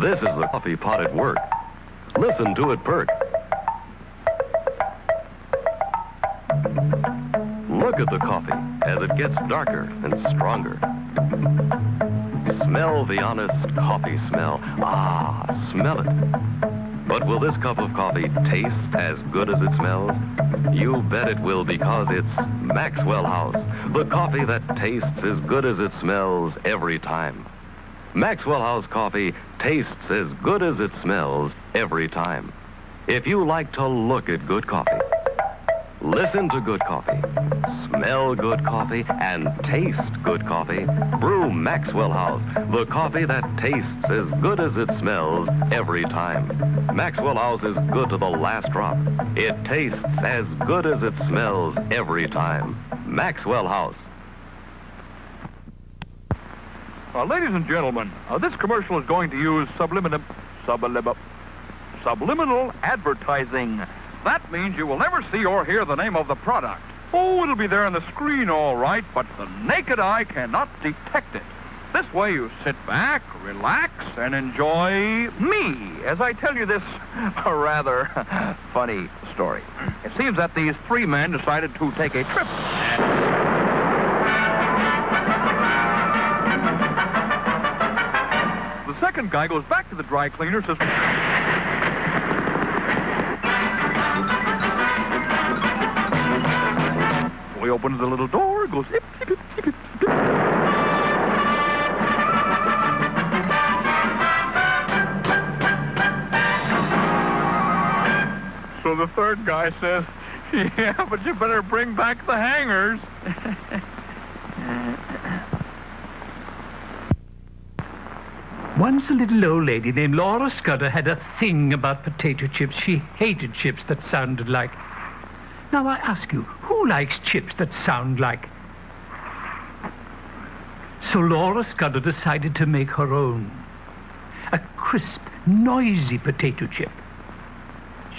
This is the coffee pot at work. Listen to it perk. Look at the coffee as it gets darker and stronger. Smell the honest coffee smell. Ah, smell it. But will this cup of coffee taste as good as it smells? You bet it will, because it's Maxwell House, the coffee that tastes as good as it smells every time. Maxwell House coffee tastes as good as it smells every time. If you like to look at good coffee, listen to good coffee, smell good coffee, and taste good coffee, brew Maxwell House, the coffee that tastes as good as it smells every time. Maxwell House is good to the last drop. It tastes as good as it smells every time. Maxwell House. Ladies and gentlemen, this commercial is going to use subliminal advertising. That means you will never see or hear the name of the product. Oh, it'll be there on the screen all right, but the naked eye cannot detect it. This way you sit back, relax, and enjoy me as I tell you this rather funny story. It seems that these three men decided to take a trip. The second guy goes back to the dry cleaner, says... He opens the little door, goes... Hip, hip, hip, hip, hip, hip. So the third guy says, yeah, but you better bring back the hangers. Once a little old lady named Laura Scudder had a thing about potato chips. She hated chips that sounded like... Now I ask you, who likes chips that sound like... So Laura Scudder decided to make her own. A crisp, noisy potato chip.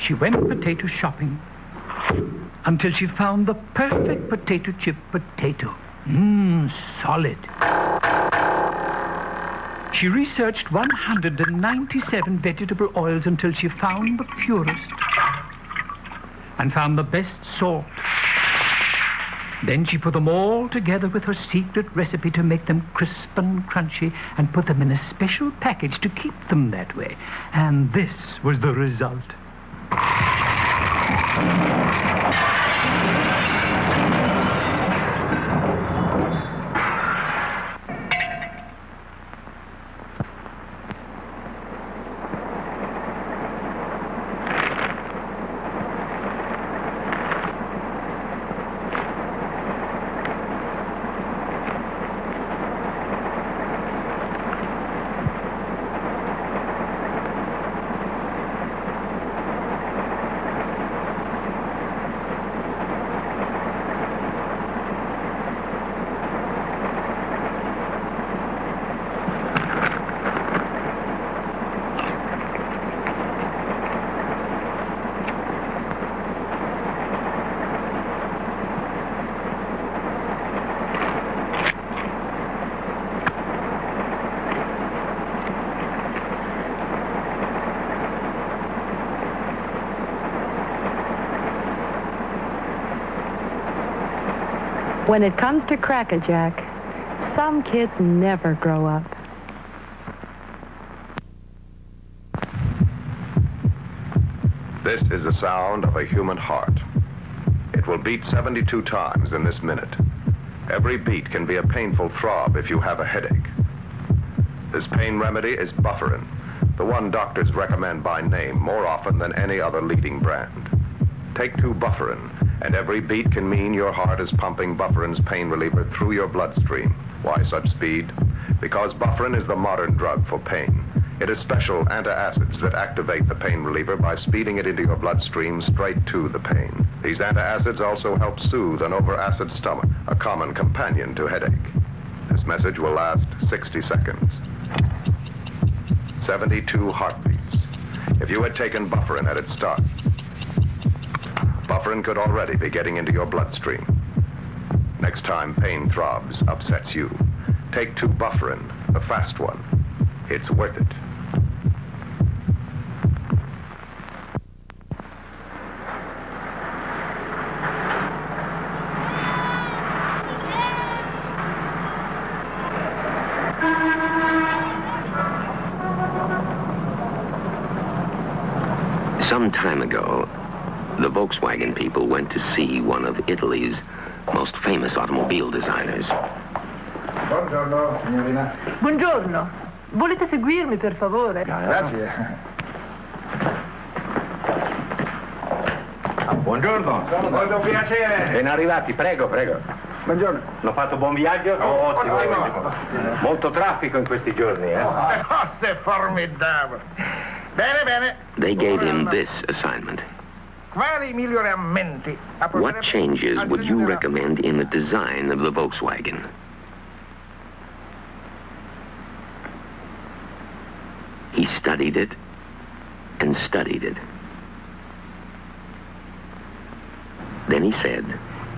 She went potato shopping until she found the perfect potato chip potato. Solid. She researched 197 vegetable oils until she found the purest and found the best salt. Then she put them all together with her secret recipe to make them crisp and crunchy and put them in a special package to keep them that way. And this was the result. When it comes to Cracker Jack, some kids never grow up. This is the sound of a human heart. It will beat 72 times in this minute. Every beat can be a painful throb if you have a headache. This pain remedy is Bufferin, the one doctors recommend by name more often than any other leading brand. Take 2 Bufferin, and every beat can mean your heart is pumping Bufferin's pain reliever through your bloodstream. Why such speed? Because Bufferin is the modern drug for pain. It is special antacids that activate the pain reliever by speeding it into your bloodstream straight to the pain. These antacids also help soothe an over-acid stomach, a common companion to headache. This message will last 60 seconds. 72 heartbeats. If you had taken Bufferin at its start, Bufferin could already be getting into your bloodstream. Next time pain throbs upsets you, take 2 Bufferin, the fast one. It's worth it. Some time ago, the Volkswagen people went to see one of Italy's most famous automobile designers. Buongiorno, signorina. Buongiorno. Volete seguirmi, per favore? Grazie. Buongiorno. Molto piacere. Ben arrivati, prego, prego. Buongiorno. L'ho fatto buon viaggio? Ottimo. Molto traffico in questi giorni, eh? È formidabile. Bene, bene. They gave him this assignment. Quali miglioramenti? What changes would you recommend in the design of the Volkswagen? He studied it and studied it. Then he said,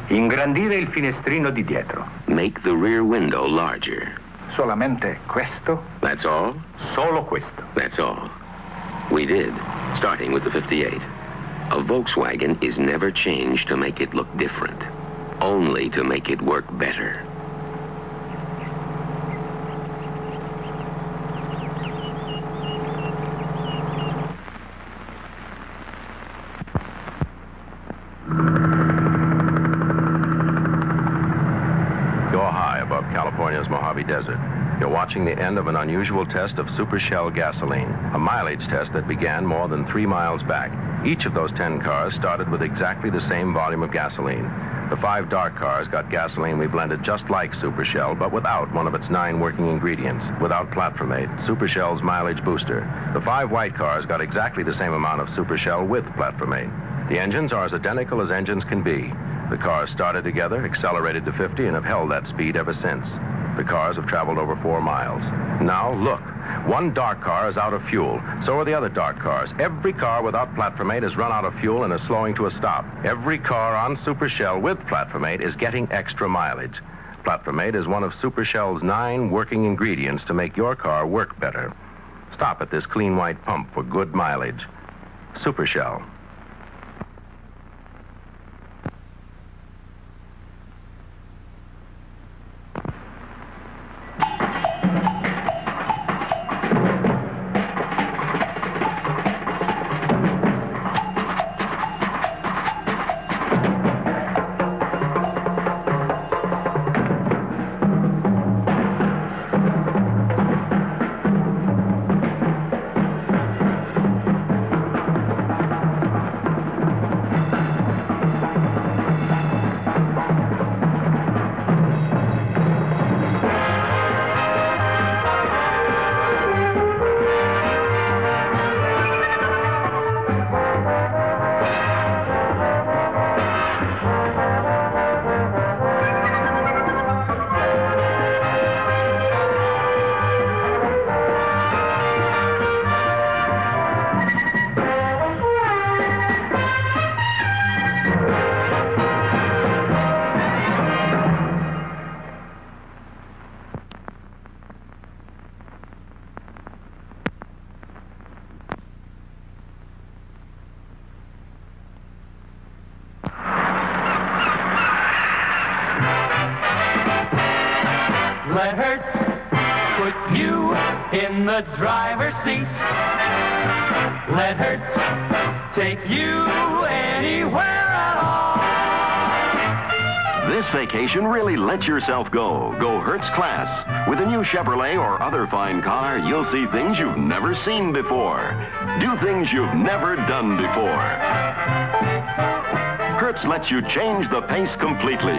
Ingrandire il finestrino di dietro. make the rear window larger. Solamente questo? That's all? Solo questo. That's all. We did, starting with the 58. A Volkswagen is never changed to make it look different, only to make it work better. You're high above California's Mojave Desert. You're watching the end of an unusual test of Super Shell gasoline, a mileage test that began more than 3 miles back. Each of those 10 cars started with exactly the same volume of gasoline. The 5 dark cars got gasoline we blended just like Super Shell, but without one of its 9 working ingredients, without platformate, Super Shell's mileage booster. The 5 white cars got exactly the same amount of Super Shell with platformate. The engines are as identical as engines can be. The cars started together, accelerated to 50, and have held that speed ever since. The cars have traveled over 4 miles. Now, look. One dark car is out of fuel. So are the other dark cars. Every car without platformate has run out of fuel and is slowing to a stop. Every car on Super Shell with platformate is getting extra mileage. Platformate is one of Super Shell's 9 working ingredients to make your car work better. Stop at this clean white pump for good mileage. Super Shell. Let Hertz put you in the driver's seat. Let Hertz take you anywhere at all. This vacation, really let yourself go. Go Hertz Class. With a new Chevrolet or other fine car, you'll see things you've never seen before. Do things you've never done before. Hertz lets you change the pace completely.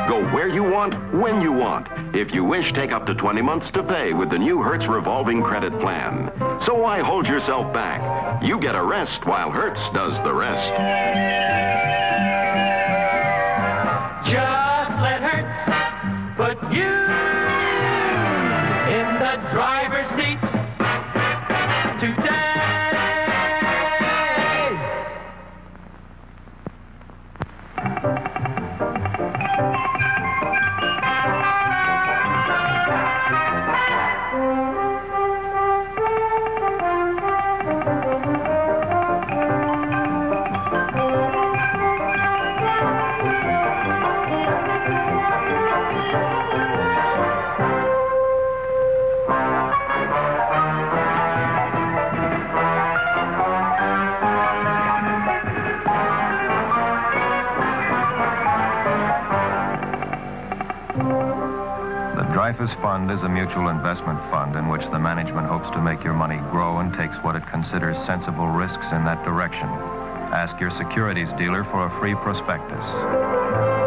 Go where you want, when you want. If you wish, take up to 20 months to pay with the new Hertz revolving credit plan. So why hold yourself back? You get a rest while Hertz does the rest. Just let Hertz put you in the driver's seat today. The Dreyfus Fund is a mutual investment fund in which the management hopes to make your money grow and takes what it considers sensible risks in that direction. Ask your securities dealer for a free prospectus.